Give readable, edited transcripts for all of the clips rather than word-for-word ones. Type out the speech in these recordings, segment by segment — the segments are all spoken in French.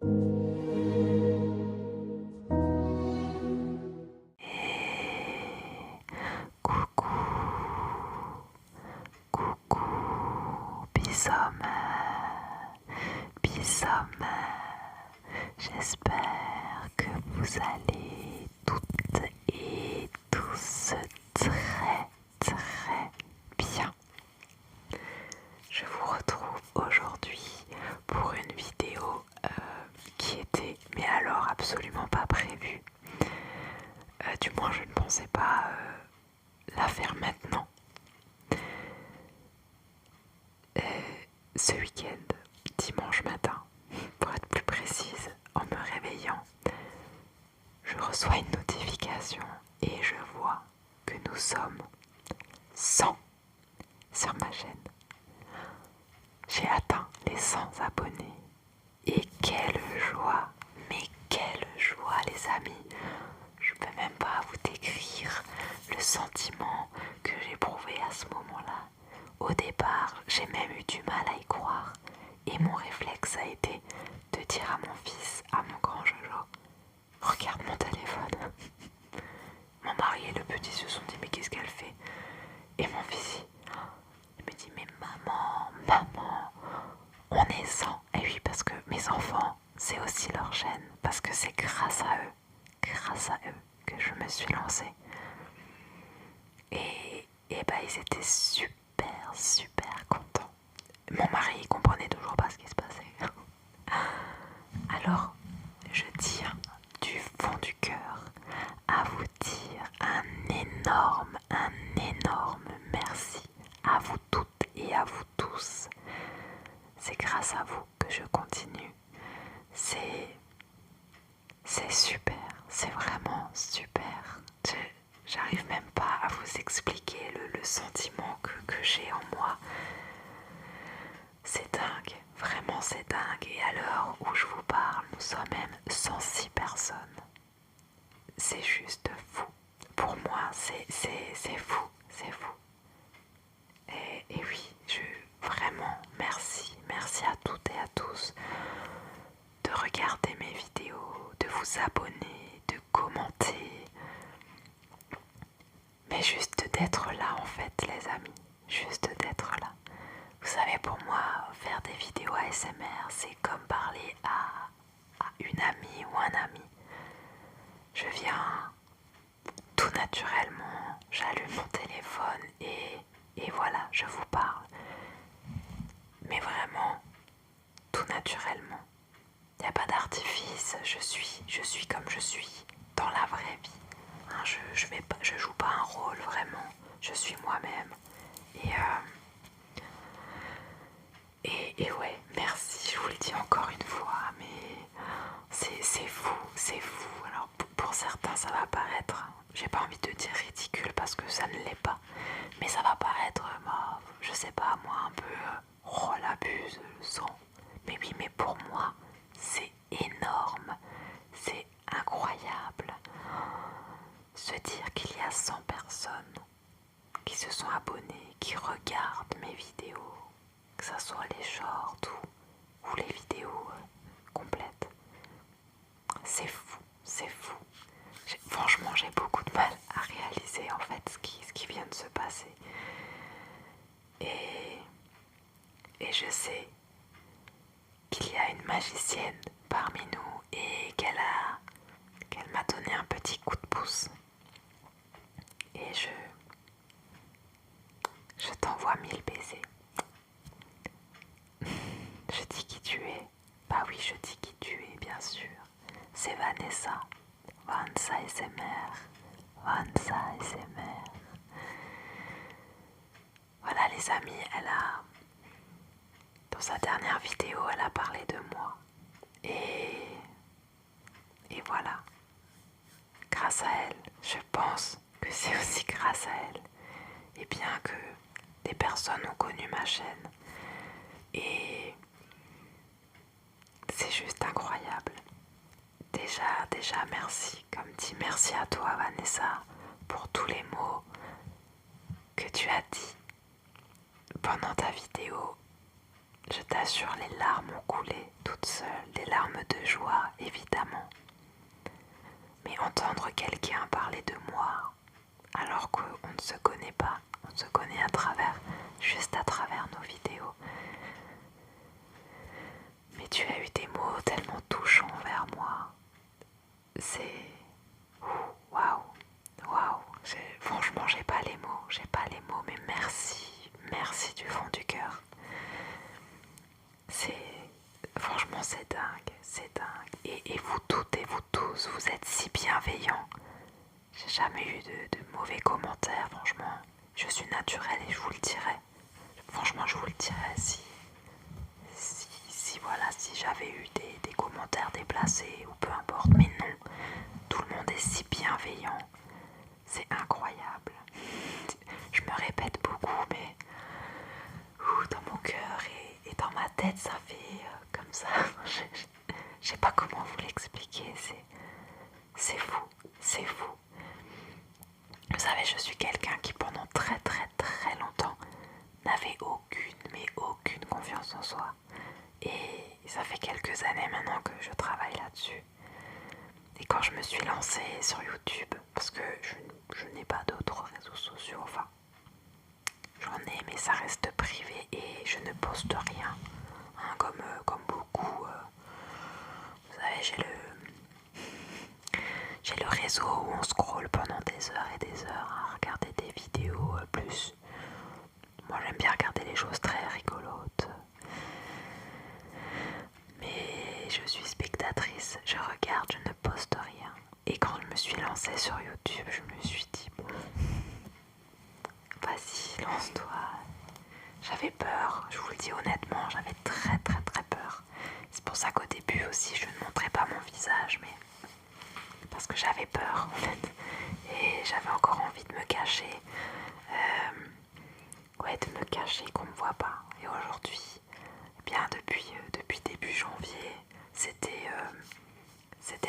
Coucou, coucou, Bissom, j'espère que vous allez toutes et tous très bien. Je vous retrouve aujourd'hui pour une vidéo qui était, mais alors absolument pas prévue. Du moins je ne pensais pas la faire maintenant. Ce week-end, dimanche matin, pour être plus précise, en me réveillant, je reçois une notification et je vois que nous sommes 100 sur ma chaîne. J'ai atteint les 100 abonnés et quelle joie, mais quelle joie les amis. Je peux même pas vous décrire le sentiment que j'éprouvais à ce moment-là. Au départ, j'ai même eu du mal à y croire et mon réflexe a été de dire à mon fils, à mon grand Jojo, regarde mon téléphone. Mon mari et le petit se sont dit mais qu'est-ce qu'elle fait? Et mon fils il me dit mais maman, on est 100. Et oui, parce que mes enfants, c'est aussi leur chaîne, parce que c'est grâce à eux que je me suis lancée. Et bah ils étaient super contents. Mon mari il comprenait toujours pas ce qui se passait. Alors je tiens du fond du cœur à vous dire un énorme merci à vous toutes et à vous tous. C'est grâce à vous que je continue. C'est super, c'est vraiment super. J'arrive même pas à vous expliquer le sentiment que j'ai en moi. C'est dingue, vraiment c'est dingue. Et à l'heure où je vous parle, nous sommes même 106 personnes. C'est juste fou. Pour moi, c'est fou, c'est fou. Et oui, vraiment merci à toutes et à tous de regarder mes vidéos, de vous abonner, de commenter, mais juste d'être là en fait les amis, juste d'être là. Vous savez, pour moi, faire des vidéos ASMR, c'est comme parler à une amie ou un ami. Je viens tout naturellement, j'allume mon téléphone et voilà, je vous parle. Mais vraiment, tout naturellement. Il n'y a pas d'artifice, je suis comme je suis, dans la vraie vie. Hein, je joue pas un rôle vraiment, je suis moi-même. Et ouais, merci, je vous le dis encore une fois, mais c'est fou. Alors pour certains ça va paraître, j'ai pas envie de dire ridicule parce que ça ne l'est pas, mais ça va paraître, je sais pas moi, un peu, oh l'abuse, le sang. Mais oui, mais pour moi, c'est énorme, c'est incroyable. Se dire qu'il y a 100 personnes qui se sont abonnées, qui regardent mes vidéos, que ce soit les shorts ou les vidéos complètes. C'est fou. Franchement, j'ai beaucoup de mal à réaliser en fait ce qui vient de se passer. Et je sais qu'il y a une magicienne parmi nous et qu'elle m'a donné un petit coup de pouce. Et je t'envoie 1000 baisers. Je dis qui tu es. Bah oui, je dis qui tu es, bien sûr. C'est Vanessa. Vanessa ASMR. Voilà les amis, dans sa dernière vidéo, elle a parlé de moi. Et voilà. Grâce à elle, je pense que c'est aussi grâce à elle. Et bien que des personnes ont connu ma chaîne. Et c'est juste incroyable. Déjà merci, comme dit merci à toi Vanessa pour tous les mots que tu as dit pendant ta vidéo. Je t'assure, les larmes ont coulé toutes seules, des larmes de joie, évidemment. Mais entendre quelqu'un parler de moi, alors qu'on ne se connaît pas, on se connaît juste à travers nos vidéos. Mais tu as eu des mots tellement touchants vers moi. C'est... Waouh, waouh. Franchement, j'ai pas les mots, mais merci du fond du cœur. Franchement, c'est dingue. Et vous toutes et vous tous, vous êtes si bienveillants. J'ai jamais eu de mauvais commentaires, franchement. Je suis naturelle et je vous le dirai. Franchement, je vous le dirai si j'avais eu des commentaires déplacés ou peu importe. Mais non, tout le monde est si bienveillant. C'est incroyable. Je me répète beaucoup, mais dans mon cœur et dans ma tête, ça fait comme ça. Je sais pas comment vous l'expliquer. C'est fou, c'est fou. Vous savez, je suis quelqu'un qui pendant très longtemps n'avait aucune confiance en soi. Et ça fait quelques années maintenant que je travaille là-dessus. Et quand je me suis lancée sur YouTube, parce que je n'ai pas d'autres réseaux sociaux, enfin, j'en ai, mais ça reste privé et je ne poste rien. Hein, comme beaucoup. Vous savez, j'ai le réseau où on scrolle pendant des heures et des heures à regarder des vidéos plus. Moi, j'aime bien regarder les choses très rigolotes. Mais je suis spectatrice, je regarde, je ne poste rien. Et quand je me suis lancée sur YouTube, je me suis dit, bon, vas-y, lance-toi. J'avais peur, je vous le dis honnêtement, j'avais très peur. C'est pour ça qu'au début aussi, je ne montrais pas mon visage, mais parce que j'avais peur en fait. Et j'avais encore envie de me cacher. De me cacher, qu'on ne me voit pas. Et aujourd'hui, eh bien depuis début janvier, c'était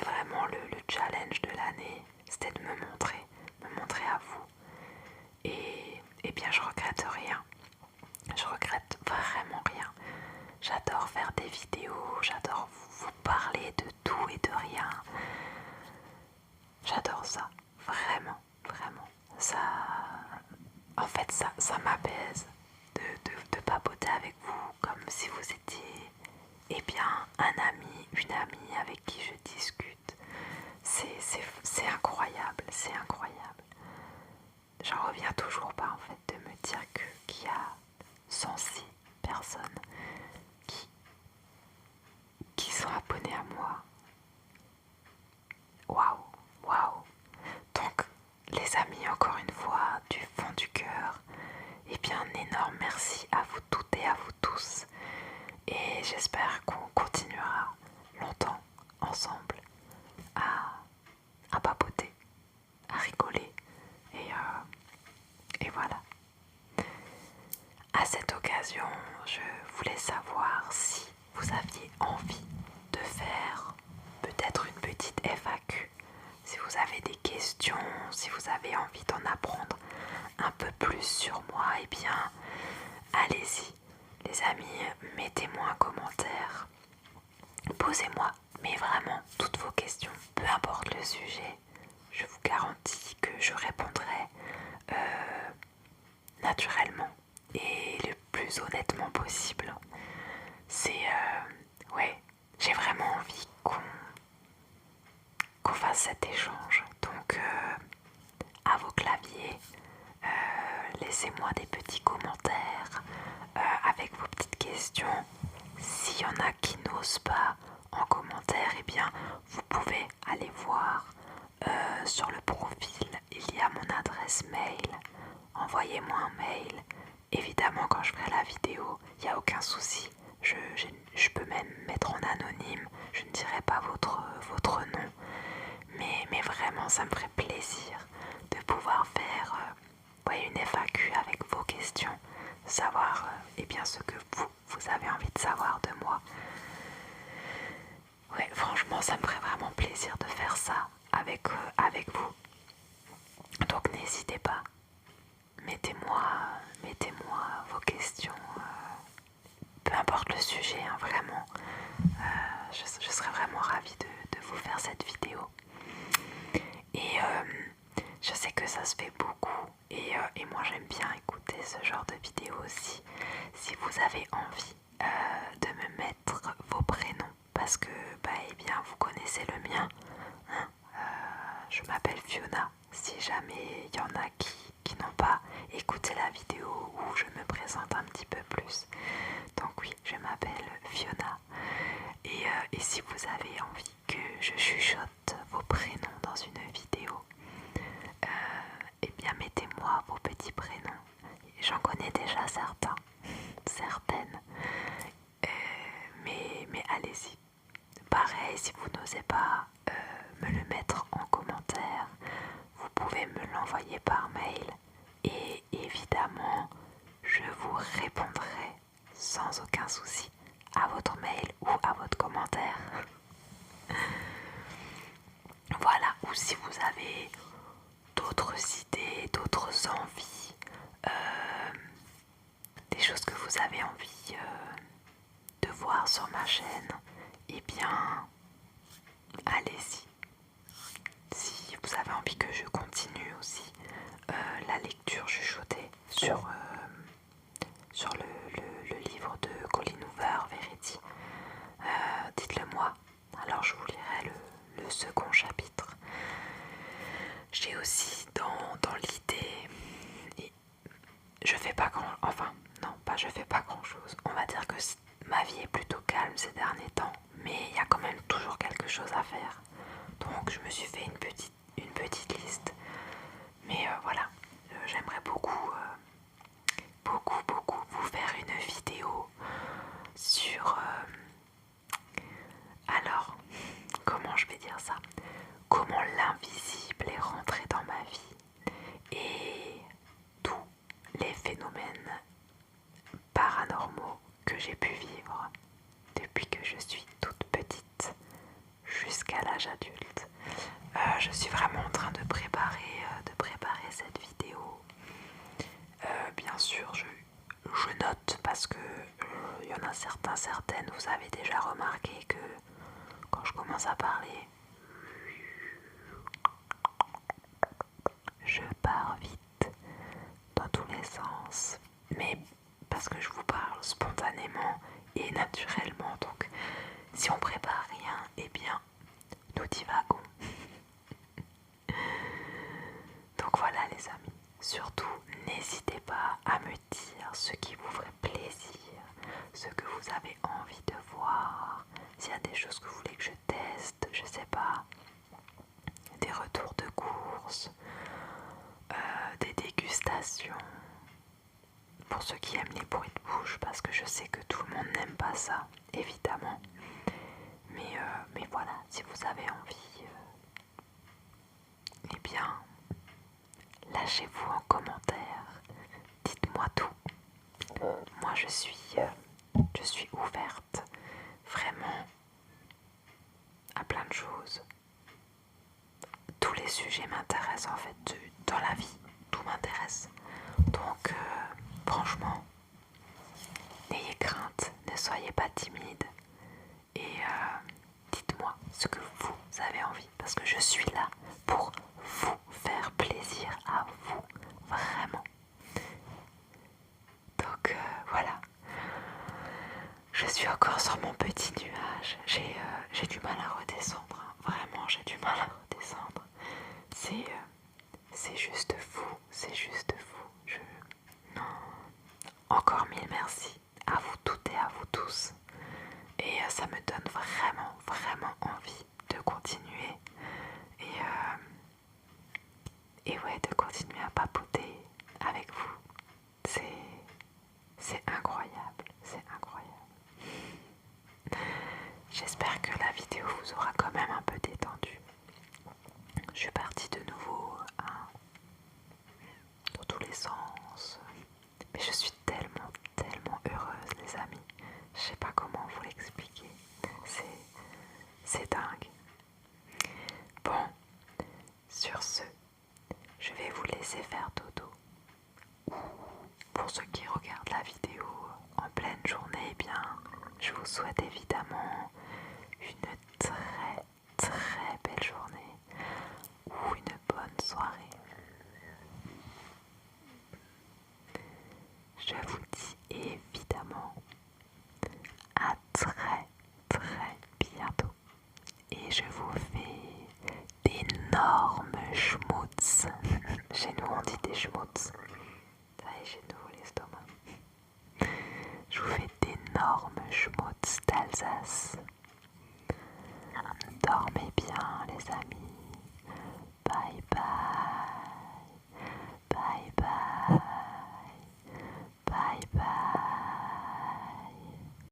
vraiment le challenge de l'année. C'était de me montrer à vous. Et bien je regrette rien. Je regrette vraiment rien. J'adore faire des vidéos, j'adore vous parler de tout et de rien. J'adore ça, vraiment. Ça, en fait, ça m'apaise de papoter avec vous comme si vous étiez, un ami, une amie avec qui je discute. C'est incroyable. J'en reviens toujours pas en fait de me dire qu'il y a 106 personnes qui sont abonnées à moi. Waouh. Donc les amis, encore une fois, du fond du cœur, un énorme merci à vous toutes et à vous tous. Et j'espère qu'on continuera longtemps ensemble à papoter, à rigoler. Et voilà. À cette occasion, je voulais savoir si vous aviez envie de faire peut-être une petite FAQ. Si vous avez des questions, si vous avez envie d'en apprendre un peu plus sur moi, allez-y. Les amis, mettez-moi un commentaire. Posez-moi, mais vraiment, toutes vos questions, peu importe le sujet. Je vous garantis que je répondrai naturellement et le plus honnêtement possible. J'ai vraiment envie qu'on fasse cet échange. Donc, à vos claviers, laissez-moi des petits commentaires avec vos petites questions. S'il y en a qui n'osent pas en commentaire, vous pouvez aller voir sur le profil, il y a mon adresse mail. Envoyez-moi un mail. Évidemment, quand je ferai la vidéo, il n'y a aucun souci. Je peux même mettre en anonyme. Je ne dirai pas votre nom. Mais vraiment, ça me ferait plaisir de pouvoir faire une FAQ avec vos questions. Savoir ce que vous avez envie de savoir de moi. Ouais, franchement, ça me ferait vraiment plaisir de faire ça avec vous. Donc n'hésitez pas. Mettez-moi vos questions. Peu importe le sujet, hein, vraiment. Je serais vraiment ravie de vous faire cette vidéo. Et je sais que ça se fait beaucoup et moi j'aime bien écouter ce genre de vidéo aussi. Si vous avez envie de me mettre vos prénoms, parce que eh bien vous connaissez le mien, hein, je m'appelle Fiona. Si jamais il y en a qui n'ont pas écouté la vidéo où je me présente un petit peu plus, donc oui, je m'appelle Fiona. Et si vous avez envie que je chuchote vos prénoms dans une vidéo, eh bien mettez-moi vos petits prénoms. J'en connais déjà certaines, mais allez-y. Pareil, si vous n'osez pas me le mettre en commentaire, vous pouvez me l'envoyer par mail et évidemment je vous répondrai sans aucun souci à votre mail ou à votre commentaire. Voilà, ou si vous avez d'autres idées, d'autres envies, des choses que vous avez envie de voir sur ma chaîne, eh bien allez-y. Si vous avez envie que je continue aussi la lecture chuchotée sur le livre de Colleen Hoover, Verity, dites-le moi, alors je vous lirai le second chapitre. J'ai aussi dans l'idée, je fais pas je fais pas grand chose, on va dire que ma vie est plutôt calme ces derniers temps, mais il y a quand même toujours quelque chose à faire, donc je me suis fait une petite liste, mais voilà, j'aimerais beaucoup vous faire une vidéo sur alors comment je vais dire ça, comment l'invisible est rentré dans ma vie et tous les phénomènes paranormaux que j'ai pu vivre depuis que je suis toute petite jusqu'à l'âge adulte. Je suis vraiment en train de préparer cette vidéo. Bien sûr, je note parce que il y en a certaines, vous avez déjà remarqué que quand je commence à parler, je pars vite dans tous les sens, mais parce que je vous parle spontanément et naturellement, donc si on prépare rien, eh bien nous divagons. Donc voilà les amis, surtout n'hésitez pas à me dire ce qui vous ferait plaisir, ce que vous avez envie de voir, s'il y a des choses que vous voulez que je teste, je sais pas, des retours de course, des dégustations, pour ceux qui aiment les bruits de bouche, parce que je sais que tout le monde n'aime pas ça, évidemment, mais voilà, si vous avez envie, eh bien lâchez-vous en commentaire, dites-moi tout. Moi je suis ouverte vraiment à plein de choses. Tous les sujets m'intéressent en fait, dans la vie, tout m'intéresse. Donc franchement, n'ayez crainte, ne soyez pas timide et dites-moi ce que vous avez envie parce que je suis là pour vous faire plaisir à vous, vraiment. Donc voilà, je suis encore sur mon petit nuage, j'ai du mal à redescendre, hein. Vraiment j'ai du mal à redescendre, c'est juste fou, encore mille merci à vous toutes et à vous tous, et ça me donne vraiment envie de continuer, et ouais, de continuer à papoter avec vous, c'est incroyable, J'espère que la vidéo vous aura quand même un peu détendu. Je suis partie de nouveau dans tous les sens, mais je suis tellement heureuse les amis, je sais pas comment vous l'expliquer, c'est dingue. Bon, sur ce, je vais vous laisser faire dodo. Pour ceux qui regardent la vidéo en pleine journée, eh bien, je vous souhaite évidemment une très dit des schmutz. Ça y est, j'ai de nouveau l'estomac. Je vous fais d'énormes schmutz d'Alsace.